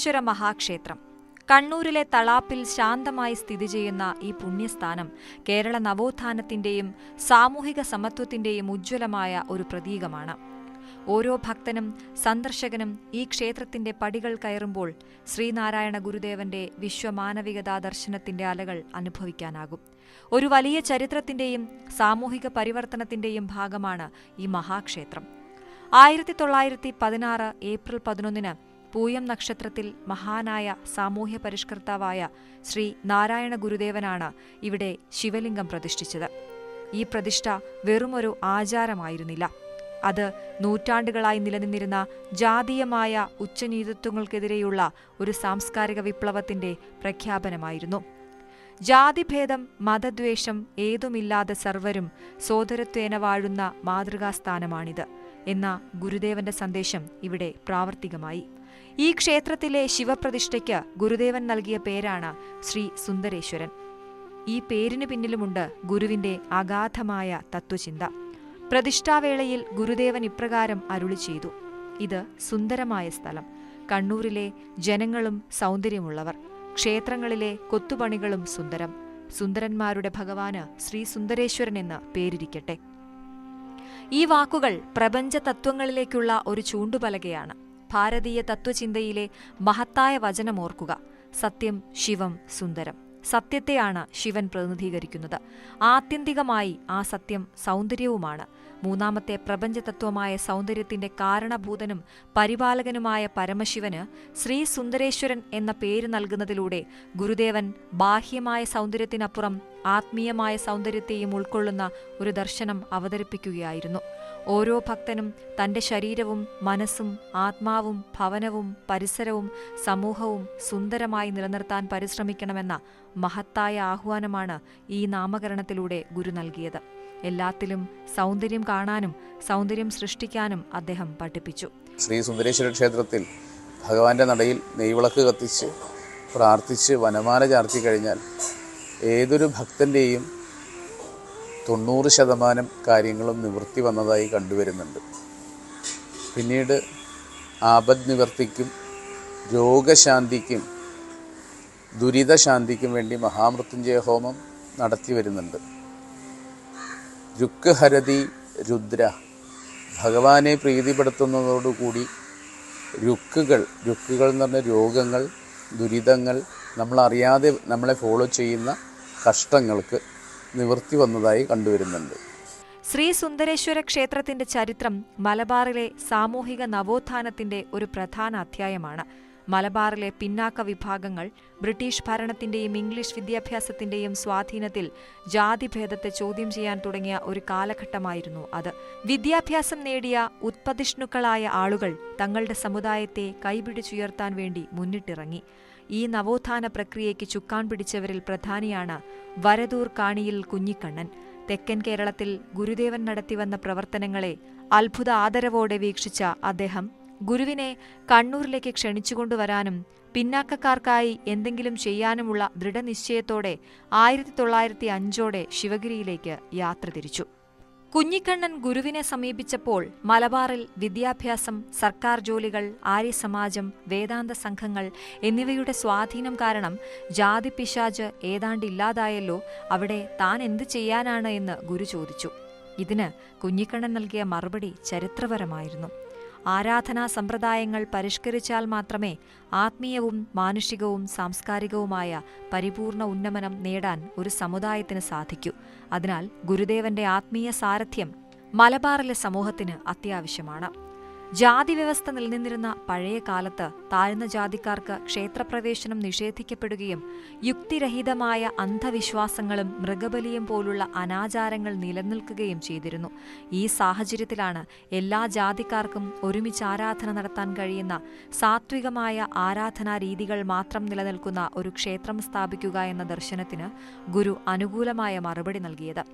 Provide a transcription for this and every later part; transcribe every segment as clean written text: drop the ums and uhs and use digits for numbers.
സുന്ദരേശ്വര മഹാക്ഷേത്രം. കണ്ണൂരിലെ തളാപ്പിൽ ശാന്തമായി സ്ഥിതി ചെയ്യുന്ന ഈ പുണ്യസ്ഥാനം കേരള നവോത്ഥാനത്തിന്റെയും സാമൂഹിക സമത്വത്തിന്റെയും ഉജ്ജ്വലമായ ഒരു പ്രതീകമാണ്. ഓരോ ഭക്തനും സന്ദർശകനും ഈ ക്ഷേത്രത്തിന്റെ പടികൾ കയറുമ്പോൾ ശ്രീനാരായണ ഗുരുദേവന്റെ വിശ്വമാനവികതാ ദർശനത്തിന്റെ അലകൾ അനുഭവിക്കാനാകും. ഒരു വലിയ ചരിത്രത്തിന്റെയും സാമൂഹിക പരിവർത്തനത്തിന്റെയും ഭാഗമാണ് ഈ മഹാക്ഷേത്രം. 1916 ഏപ്രിൽ 11 പൂയം നക്ഷത്രത്തിൽ മഹാനായ സാമൂഹ്യ പരിഷ്കർത്താവായ ശ്രീ നാരായണ ഗുരുദേവനാണ് ഇവിടെ ശിവലിംഗം പ്രതിഷ്ഠിച്ചത്. ഈ പ്രതിഷ്ഠ വെറുമൊരു ആചാരമായിരുന്നില്ല. അത് നൂറ്റാണ്ടുകളായി നിലനിന്നിരുന്ന ജാതീയമായ ഉച്ചനീചത്വങ്ങൾക്കെതിരെയുള്ള ഒരു സാംസ്കാരിക വിപ്ലവത്തിന്റെ പ്രഖ്യാപനമായിരുന്നു. ജാതിഭേദം മതദ്വേഷം ഏതുമില്ലാതെ സർവരും സോദരത്വേന വാഴുന്ന മാതൃകാസ്ഥാനമാണിത് എന്ന ഗുരുദേവന്റെ സന്ദേശം ഇവിടെ പ്രാവർത്തികമായി. ഈ ക്ഷേത്രത്തിലെ ശിവപ്രതിഷ്ഠയ്ക്ക് ഗുരുദേവൻ നൽകിയ പേരാണ് ശ്രീ സുന്ദരേശ്വരൻ. ഈ പേരിനു പിന്നിലുമുണ്ട് ഗുരുവിന്റെ അഗാധമായ തത്വചിന്ത. പ്രതിഷ്ഠാവേളയിൽ ഗുരുദേവൻ ഇപ്രകാരം അരുളി ചെയ്തു: ഇത് സുന്ദരമായ സ്ഥലം, കണ്ണൂരിലെ ജനങ്ങളും സൗന്ദര്യമുള്ളവർ, ക്ഷേത്രങ്ങളിലെ കൊത്തുപണികളും സുന്ദരം, സുന്ദരന്മാരുടെ ഭഗവാന് ശ്രീ സുന്ദരേശ്വരൻ എന്ന് പേരിരിക്കട്ടെ. ഈ വാക്കുകൾ പ്രപഞ്ച തത്വങ്ങളിലേക്കുള്ള ഒരു ചൂണ്ടുപലകയാണ്. ഭാരതീയ തത്വചിന്തയിലെ മഹത്തായ വചനമോർക്കുക: സത്യം, ശിവം, സുന്ദരം. സത്യത്തെയാണ് ശിവൻ പ്രതിനിധീകരിക്കുന്നത്. ആത്യന്തികമായി ആ സത്യം സൗന്ദര്യവുമാണ്. മൂന്നാമത്തെ പ്രപഞ്ചതത്വമായ സൗന്ദര്യത്തിന്റെ കാരണഭൂതനും പരിപാലകനുമായ പരമശിവന് ശ്രീ സുന്ദരേശ്വരൻ എന്ന പേര് നൽകുന്നതിലൂടെ ഗുരുദേവൻ ബാഹ്യമായ സൗന്ദര്യത്തിനപ്പുറം ആത്മീയമായ സൗന്ദര്യത്തെയും ഉൾക്കൊള്ളുന്ന ഒരു ദർശനം അവതരിപ്പിക്കുകയായിരുന്നു. ഓരോ ഭക്തനും തന്റെ ശരീരവും മനസ്സും ആത്മാവും ഭവനവും പരിസരവും സമൂഹവും സുന്ദരമായി നിലനിർത്താൻ പരിശ്രമിക്കണമെന്ന മഹത്തായ ആഹ്വാനമാണ് ഈ നാമകരണത്തിലൂടെ ഗുരു നൽകിയത്. എല്ലാത്തിലും സൗന്ദര്യം കാണാനും സൗന്ദര്യം സൃഷ്ടിക്കാനും അദ്ദേഹം പഠിപ്പിച്ചു. ശ്രീ സുന്ദരേശ്വര ക്ഷേത്രത്തിൽ ഭഗവാന്റെ നടയിൽ നെയ്വിളക്ക് കത്തിച്ച് പ്രാർത്ഥിച്ച് വനമാല ചാർത്തി കഴിഞ്ഞാൽ ഏതൊരു ഭക്തൻ്റെയും 90% കാര്യങ്ങളും നിവൃത്തി വന്നതായി കണ്ടുവരുന്നുണ്ട്. പിന്നീട് ആപദ് നിവർത്തിക്കും രോഗശാന്തിക്കും ദുരിതശാന്തിക്കും വേണ്ടി മഹാമൃത്യുഞ്ജയ ഹോമം നടത്തി വരുന്നുണ്ട്. രുക്ക് ഹരതി രുദ്ര, ഭഗവാനെ പ്രീതിപ്പെടുത്തുന്നതോടുകൂടി രുക്കുകൾ എന്ന് പറഞ്ഞ രോഗങ്ങൾ, ദുരിതങ്ങൾ, നമ്മളറിയാതെ നമ്മളെ ഫോളോ ചെയ്യുന്ന കഷ്ടങ്ങൾക്ക് നിവൃത്തി വന്നതായി കണ്ടുവരുന്നുണ്ട്. ശ്രീ സുന്ദരേശ്വര ക്ഷേത്രത്തിന്റെ ചരിത്രം മലബാറിലെ സാമൂഹിക നവോത്ഥാനത്തിന്റെ ഒരു പ്രധാന അധ്യായമാണ്. മലബാറിലെ പിന്നാക്ക വിഭാഗങ്ങൾ ബ്രിട്ടീഷ് ഭരണത്തിന്റെയും ഇംഗ്ലീഷ് വിദ്യാഭ്യാസത്തിന്റെയും സ്വാധീനത്തിൽ ജാതിഭേദത്തെ ചോദ്യം ചെയ്യാൻ തുടങ്ങിയ ഒരു കാലഘട്ടമായിരുന്നു അത്. വിദ്യാഭ്യാസം നേടിയ ഉത്പതിഷ്ണുക്കളായ ആളുകൾ തങ്ങളുടെ സമുദായത്തെ കൈപിടിച്ചുയർത്താൻ വേണ്ടി മുന്നിട്ടിറങ്ങി. ഈ നവോത്ഥാന പ്രക്രിയയ്ക്ക് ചുക്കാൻ പിടിച്ചവരിൽ പ്രധാനിയാണ് വരദൂർ കാണിയിൽ കുഞ്ഞിക്കണ്ണൻ. തെക്കൻ കേരളത്തിൽ ഗുരുദേവൻ നടത്തിവന്ന പ്രവർത്തനങ്ങളെ അത്ഭുത ആദരവോടെ വീക്ഷിച്ച അദ്ദേഹം ഗുരുവിനെ കണ്ണൂരിലേക്ക് ക്ഷണിച്ചുകൊണ്ടുവരാനും പിന്നാക്കക്കാർക്കായി എന്തെങ്കിലും ചെയ്യാനുമുള്ള ദൃഢനിശ്ചയത്തോടെ 1905 ശിവഗിരിയിലേക്ക് യാത്ര തിരിച്ചു. കുഞ്ഞിക്കണ്ണൻ ഗുരുവിനെ സമീപിച്ചപ്പോൾ മലബാറിൽ വിദ്യാഭ്യാസം, സർക്കാർ ജോലികൾ, ആര്യസമാജം, വേദാന്ത സംഘങ്ങൾ എന്നിവയുടെ സ്വാധീനം കാരണം ജാതിപിശാച് ഏതാണ്ട് ഇല്ലാതായല്ലോ, അവിടെ താൻ എന്തു ചെയ്യാനാണ് എന്ന് ഗുരു ചോദിച്ചു. ഇതിന് കുഞ്ഞിക്കണ്ണൻ നൽകിയ മറുപടി ചരിത്രപരമായിരുന്നു. ആരാധനാ സമ്പ്രദായങ്ങൾ പരിഷ്കരിച്ചാൽ മാത്രമേ ആത്മീയവും മാനുഷികവും സാംസ്കാരികവുമായ പരിപൂർണ ഉന്നമനം നേടാൻ ഒരു സമുദായത്തിന് സാധിക്കൂ. അതിനാൽ ഗുരുദേവന്റെ ആത്മീയ സാരഥ്യം മലബാറിലെ സമൂഹത്തിന് അത്യാവശ്യമാണ്. ജാതി വ്യവസ്ഥ നിലനിന്നിരുന്ന പഴയ കാലത്ത് താഴ്ന്ന ജാതിക്കാർക്ക് ക്ഷേത്രപ്രവേശനം നിഷേധിക്കപ്പെടുകയും യുക്തിരഹിതമായ അന്ധവിശ്വാസങ്ങളും മൃഗബലിയും പോലുള്ള അനാചാരങ്ങൾ നിലനിൽക്കുകയും ചെയ്തിരുന്നു. ഈ സാഹചര്യത്തിലാണ് എല്ലാ ജാതിക്കാർക്കും ഒരുമിച്ച് ആരാധന നടത്താൻ കഴിയുന്ന സാത്വികമായ ആരാധനാ രീതികൾ മാത്രം നിലനിൽക്കുന്ന ഒരു ക്ഷേത്രം സ്ഥാപിക്കുക എന്ന ദർശനത്തിന് ഗുരു അനുകൂലമായ മറുപടി നൽകിയത്.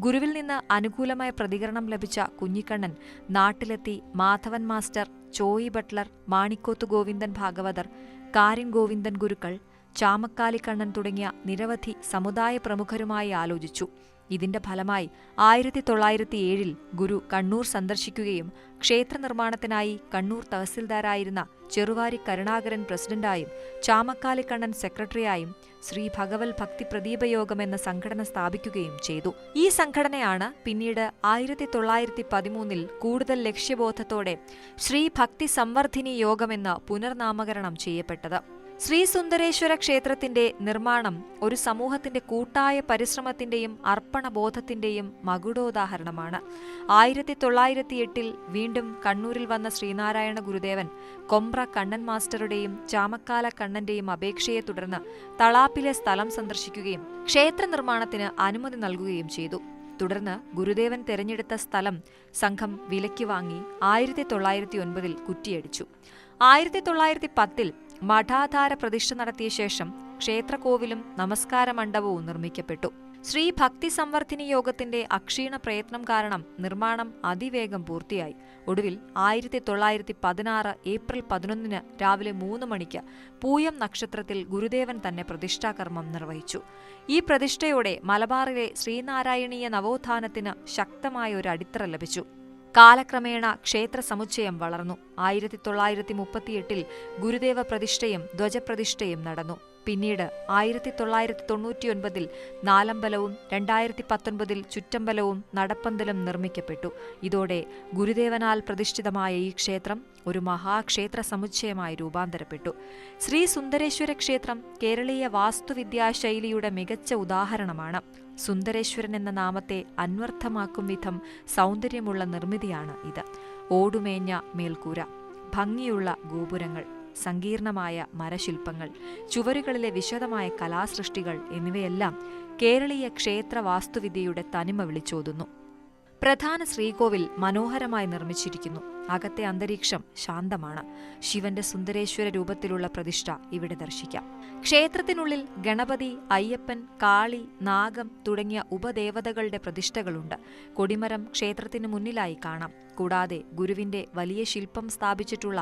ഗുരുവിൽ നിന്ന് അനുകൂലമായ പ്രതികരണം ലഭിച്ച കുഞ്ഞിക്കണ്ണൻ നാട്ടിലെത്തി മാധവൻ മാസ്റ്റർ, ചോയി ബട്ട്ലർ, മാണിക്കോത്ത് ഗോവിന്ദൻ ഭാഗവതർ, കാരിൻ ഗോവിന്ദൻ ഗുരുക്കൾ, ചാമക്കാലി കണ്ണൻ തുടങ്ങിയ നിരവധി സമുദായ പ്രമുഖരുമായി ആലോചിച്ചു. ഇതിന്റെ ഫലമായി 1907 ഗുരു കണ്ണൂർ സന്ദർശിക്കുകയും ക്ഷേത്ര നിർമ്മാണത്തിനായി കണ്ണൂർ തഹസിൽദാരായിരുന്ന ചെറുവാരി കരുണാകരൻ പ്രസിഡന്റായും ചാമക്കാലിക്കണ്ണൻ സെക്രട്ടറിയായും ശ്രീ ഭഗവൽ ഭക്തി പ്രദീപയോഗം എന്ന സംഘടന സ്ഥാപിക്കുകയും ചെയ്തു. ഈ സംഘടനയാണ് പിന്നീട് 1913 കൂടുതൽ ലക്ഷ്യബോധത്തോടെ ശ്രീ ഭക്തി സംവർദ്ധിനി യോഗമെന്ന് പുനർനാമകരണം ചെയ്യപ്പെട്ടത്. ശ്രീ സുന്ദരേശ്വര ക്ഷേത്രത്തിന്റെ നിർമ്മാണം ഒരു സമൂഹത്തിന്റെ കൂട്ടായ പരിശ്രമത്തിന്റെയും അർപ്പണബോധത്തിന്റെയും മകുടോദാഹരണമാണ്. 1908 വീണ്ടും കണ്ണൂരിൽ വന്ന ശ്രീനാരായണ ഗുരുദേവൻ കൊമ്പ്ര കണ്ണൻ മാസ്റ്ററുടെയും ചാമക്കാല കണ്ണന്റെയും അപേക്ഷയെ തുടർന്ന് തളാപ്പിലെ സ്ഥലം സന്ദർശിക്കുകയും ക്ഷേത്ര നിർമ്മാണത്തിന് അനുമതി നൽകുകയും ചെയ്തു. തുടർന്ന് ഗുരുദേവൻ തെരഞ്ഞെടുത്ത സ്ഥലം സംഘം വിലയ്ക്ക് വാങ്ങി 1909 കുറ്റിയടിച്ചു. 1910 മഠാധാര പ്രതിഷ്ഠ നടത്തിയ ശേഷം ക്ഷേത്രകോവിലും നമസ്കാര മണ്ഡപവും നിർമ്മിക്കപ്പെട്ടു. ശ്രീ ഭക്തി സംവർദ്ധിനി യോഗത്തിന്റെ അക്ഷീണ പ്രയത്നം കാരണം നിർമ്മാണം അതിവേഗം പൂർത്തിയായി. ഒടുവിൽ 1916 ഏപ്രിൽ 11 രാവിലെ 3 മണിക്ക് പൂയം നക്ഷത്രത്തിൽ ഗുരുദേവൻ തന്നെ പ്രതിഷ്ഠാകർമ്മം നിർവഹിച്ചു. ഈ പ്രതിഷ്ഠയോടെ മലബാറിലെ ശ്രീനാരായണീയ നവോത്ഥാനത്തിന് ശക്തമായ ഒരു അടിത്തറ ലഭിച്ചു. കാലക്രമേണ ക്ഷേത്ര സമുച്ചയം വളർന്നു. 1938 ഗുരുദേവ പ്രതിഷ്ഠയും ധ്വജപ്രതിഷ്ഠയും നടന്നു. പിന്നീട് 1999 നാലമ്പലവും 2019 ചുറ്റമ്പലവും നടപ്പന്തലും നിർമ്മിക്കപ്പെട്ടു. ഇതോടെ ഗുരുദേവനാൽ പ്രതിഷ്ഠിതമായ ഈ ക്ഷേത്രം ഒരു മഹാക്ഷേത്ര സമുച്ചയമായി രൂപാന്തരപ്പെട്ടു. ശ്രീ സുന്ദരേശ്വര ക്ഷേത്രം കേരളീയ വാസ്തുവിദ്യാശൈലിയുടെ മികച്ച ഉദാഹരണമാണ്. സുന്ദരേശ്വരൻ എന്ന നാമത്തെ അന്വർത്ഥമാക്കും വിധം സൗന്ദര്യമുള്ള നിർമ്മിതിയാണ് ഇത്. ഓടുമേഞ്ഞ മേൽക്കൂര, ഭംഗിയുള്ള ഗോപുരങ്ങൾ, സങ്കീർണമായ മരശില്പങ്ങൾ, ചുവരുകളിലെ വിശദമായ കലാസൃഷ്ടികൾ എന്നിവയെല്ലാം കേരളീയ ക്ഷേത്ര വാസ്തുവിദ്യയുടെ തനിമ വിളിച്ചോതുന്നു. പ്രധാന ശ്രീകോവിൽ മനോഹരമായി നിർമ്മിച്ചിരിക്കുന്നു. അകത്തെ അന്തരീക്ഷം ശാന്തമാണ്. ശിവന്റെ സുന്ദരേശ്വര രൂപത്തിലുള്ള പ്രതിഷ്ഠ ഇവിടെ ദർശിക്കാം. ക്ഷേത്രത്തിനുള്ളിൽ ഗണപതി, അയ്യപ്പൻ, കാളി, നാഗം തുടങ്ങിയ ഉപദേവതകളുടെ പ്രതിഷ്ഠകളുണ്ട്. കൊടിമരം ക്ഷേത്രത്തിന് മുന്നിലായി കാണാം. കൂടാതെ ഗുരുവിന്റെ വലിയ ശില്പം സ്ഥാപിച്ചിട്ടുള്ള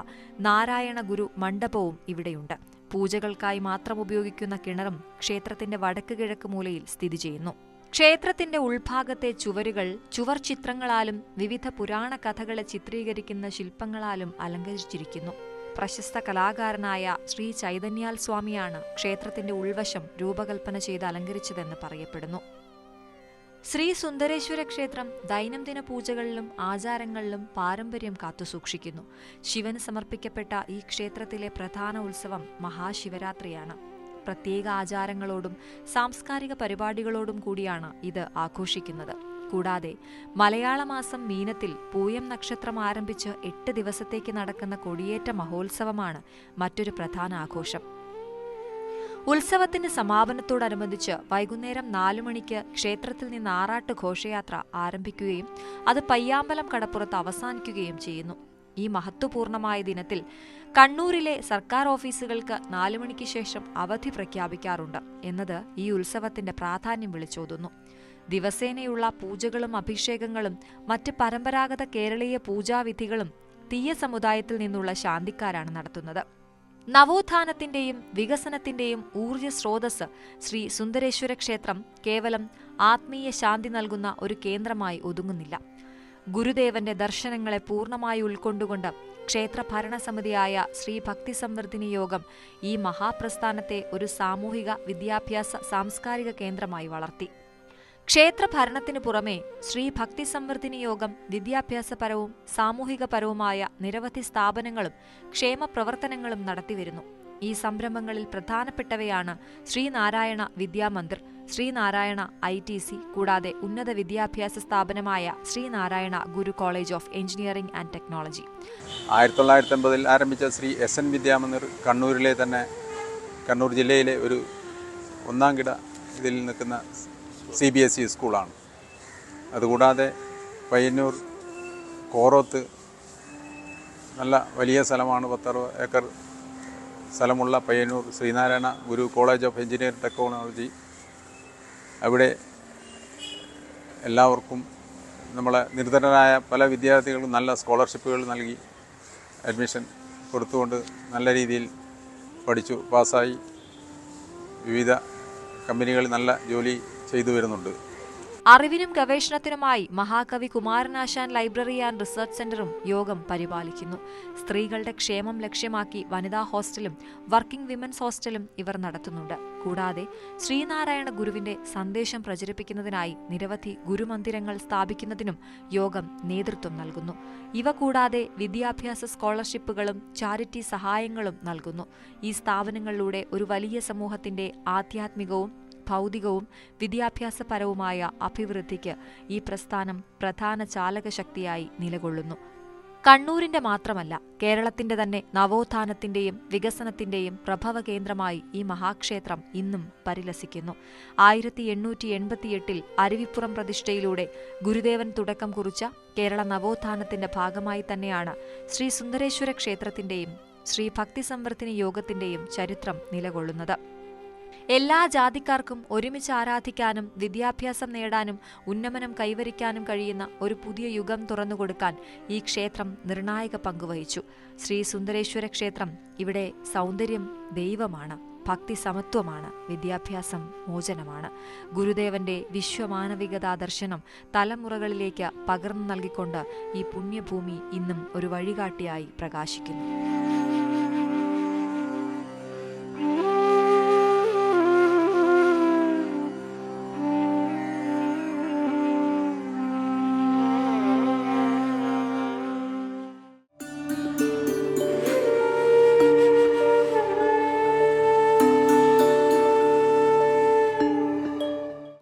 നാരായണ ഗുരു മണ്ഡപവും ഇവിടെയുണ്ട്. പൂജകൾക്കായി മാത്രം ഉപയോഗിക്കുന്ന കിണറും ക്ഷേത്രത്തിന്റെ വടക്ക് കിഴക്ക് മൂലയിൽ സ്ഥിതി ചെയ്യുന്നു. ക്ഷേത്രത്തിന്റെ ഉൾഭാഗത്തെ ചുവരുകൾ ചുവർ ചിത്രങ്ങളാലും വിവിധ പുരാണ കഥകളെ ചിത്രീകരിക്കുന്ന ശില്പങ്ങളാലും അലങ്കരിച്ചിരിക്കുന്നു. പ്രശസ്ത കലാകാരനായ ശ്രീ ചൈതന്യാൽ സ്വാമിയാണ് ക്ഷേത്രത്തിന്റെ ഉൾവശം രൂപകൽപ്പന ചെയ്ത് അലങ്കരിച്ചതെന്ന് പറയപ്പെടുന്നു. ശ്രീ സുന്ദരേശ്വര ക്ഷേത്രം ദൈനംദിന പൂജകളിലും ആചാരങ്ങളിലും പാരമ്പര്യം കാത്തുസൂക്ഷിക്കുന്നു. ശിവന് സമർപ്പിക്കപ്പെട്ട ഈ ക്ഷേത്രത്തിലെ പ്രധാന ഉത്സവം മഹാശിവരാത്രിയാണ്. പ്രത്യേക ആചാരങ്ങളോടും സാംസ്കാരിക പരിപാടികളോടും കൂടിയാണ് ഇത് ആഘോഷിക്കുന്നത്. കൂടാതെ മലയാള മാസം മീനത്തിൽ പൂയം നക്ഷത്രം ആരംഭിച്ച് 8 ദിവസത്തേക്ക് നടക്കുന്ന കൊടിയേറ്റ മഹോത്സവമാണ് മറ്റൊരു പ്രധാന ആഘോഷം. ഉത്സവത്തിന്റെ സമാപനത്തോടനുബന്ധിച്ച് വൈകുന്നേരം 4 മണിക്ക് ക്ഷേത്രത്തിൽ നിന്ന് ആറാട്ട് ഘോഷയാത്ര ആരംഭിക്കുകയും അത് പയ്യാമ്പലം കടപ്പുറത്ത് അവസാനിക്കുകയും ചെയ്യുന്നു. ഈ മഹത്വപൂർണമായ ദിനത്തിൽ കണ്ണൂരിലെ സർക്കാർ ഓഫീസുകൾക്ക് 4 മണിക്ക് ശേഷം അവധി പ്രഖ്യാപിക്കാറുണ്ട് എന്നത് ഈ ഉത്സവത്തിന്റെ പ്രാധാന്യം വിളിച്ചോതുന്നു. ദിവസേനയുള്ള പൂജകളും അഭിഷേകങ്ങളും മറ്റ് പരമ്പരാഗത കേരളീയ പൂജാവിധികളും തീയ സമുദായത്തിൽ നിന്നുള്ള ശാന്തിക്കാരാണ് നടത്തുന്നത്. നവോത്ഥാനത്തിന്റെയും വികസനത്തിന്റെയും ഊർജ്ജ സ്രോതസ് ശ്രീ സുന്ദരേശ്വര ക്ഷേത്രം കേവലം ആത്മീയ ശാന്തി നൽകുന്ന ഒരു കേന്ദ്രമായി ഒതുങ്ങുന്നില്ല. ഗുരുദേവന്റെ ദർശനങ്ങളെ പൂർണ്ണമായി ഉൾക്കൊണ്ടുകൊണ്ട് ക്ഷേത്ര ഭരണസമിതിയായ ശ്രീ ഭക്തി സംവർദ്ധിനി യോഗം ഈ മഹാപ്രസ്ഥാനത്തെ ഒരു സാമൂഹിക വിദ്യാഭ്യാസ സാംസ്കാരിക കേന്ദ്രമായി വളർത്തി. ക്ഷേത്ര ഭരണത്തിനു പുറമെ ശ്രീ ഭക്തി സംവർദ്ധിനി യോഗം വിദ്യാഭ്യാസപരവും സാമൂഹികപരവുമായ നിരവധി സ്ഥാപനങ്ങളും ക്ഷേമ പ്രവർത്തനങ്ങളും നടത്തിവരുന്നു. ഈ സംരംഭങ്ങളിൽ പ്രധാനപ്പെട്ടവയാണ് ശ്രീനാരായണ വിദ്യാമന്ദിർ, ശ്രീനാരായണ ITC, കൂടാതെ ഉന്നത വിദ്യാഭ്യാസ സ്ഥാപനമായ Sreenarayana Guru college of engineering and technology. 1980 ആരംഭിച്ച ശ്രീ SN വിദ്യാമന്ദിർ കണ്ണൂരിലെ തന്നെ കണ്ണൂർ ജില്ലയിലെ ഒരു ഒന്നാം കിട ഇതിൽ നിൽക്കുന്ന CBSE സ്കൂളാണ്. അതുകൂടാതെ പയ്യന്നൂർ കോറോത്ത് നല്ല വലിയ സ്ഥലമാണ്, 10 ഏക്കർ സ്ഥലമുള്ള Payyanur Sreenarayana Guru college of engineering technology. അവിടെ എല്ലാവർക്കും നമ്മളെ നിർധനരായ പല വിദ്യാർത്ഥികൾക്കും നല്ല സ്കോളർഷിപ്പുകൾ നൽകി അഡ്മിഷൻ കൊടുത്തുകൊണ്ട് നല്ല രീതിയിൽ പഠിച്ചു പാസ്സായി വിവിധ കമ്പനികളിൽ നല്ല ജോലി ചെയ്തു വരുന്നുണ്ട്. അറിവിനും ഗവേഷണത്തിനുമായി മഹാകവി കുമാരനാശാൻ ലൈബ്രറി ആൻഡ് റിസർച്ച് സെന്ററും യോഗം പരിപാലിക്കുന്നു. സ്ത്രീകളുടെ ക്ഷേമം ലക്ഷ്യമാക്കി വനിതാ ഹോസ്റ്റലും വർക്കിംഗ് വിമൻസ് ഹോസ്റ്റലും ഇവർ നടത്തുന്നുണ്ട്. കൂടാതെ ശ്രീനാരായണ ഗുരുവിന്റെ സന്ദേശം പ്രചരിപ്പിക്കുന്നതിനായി നിരവധി ഗുരുമന്ദിരങ്ങൾ സ്ഥാപിക്കുന്നതിനും യോഗം നേതൃത്വം നൽകുന്നു. ഇവ കൂടാതെ വിദ്യാഭ്യാസ സ്കോളർഷിപ്പുകളും ചാരിറ്റി സഹായങ്ങളും നൽകുന്നു. ഈ സ്ഥാപനങ്ങളിലൂടെ ഒരു വലിയ സമൂഹത്തിന്റെ ആധ്യാത്മികവും ഭൗതികവും വിദ്യാഭ്യാസപരവുമായ അഭിവൃദ്ധിക്ക് ഈ പ്രസ്ഥാനം പ്രധാന ചാലകശക്തിയായി നിലകൊള്ളുന്നു. കണ്ണൂരിന്റെ മാത്രമല്ല, കേരളത്തിന്റെ തന്നെ നവോത്ഥാനത്തിന്റെയും വികസനത്തിന്റെയും പ്രഭവ കേന്ദ്രമായി ഈ മഹാക്ഷേത്രം ഇന്നും പരിലസിക്കുന്നു. 1888 അരുവിപ്പുറം പ്രതിഷ്ഠയിലൂടെ ഗുരുദേവൻ തുടക്കം കുറിച്ച കേരള നവോത്ഥാനത്തിന്റെ ഭാഗമായി തന്നെയാണ് ശ്രീ സുന്ദരേശ്വര ക്ഷേത്രത്തിന്റെയും ശ്രീ ഭക്തിസംവർദ്ധിനി യോഗത്തിന്റെയും ചരിത്രം നിലകൊള്ളുന്നത്. എല്ലാ ജാതിക്കാർക്കും ഒരുമിച്ച് ആരാധിക്കാനും വിദ്യാഭ്യാസം നേടാനും ഉന്നമനം കൈവരിക്കാനും കഴിയുന്ന ഒരു പുതിയ യുഗം തുറന്നുകൊടുക്കാൻ ഈ ക്ഷേത്രം നിർണായക പങ്കുവഹിച്ചു. ശ്രീ സുന്ദരേശ്വര ക്ഷേത്രം ഇവിടെ സൗന്ദര്യം ദൈവമാണ്, ഭക്തി സമത്വമാണ്, വിദ്യാഭ്യാസം മോചനമാണ്. ഗുരുദേവന്റെ വിശ്വമാനവികതാ ദർശനം തലമുറകളിലേക്ക് പകർന്നു നൽകിക്കൊണ്ട് ഈ പുണ്യഭൂമി ഇന്നും ഒരു വഴികാട്ടിയായി പ്രകാശിക്കുന്നു.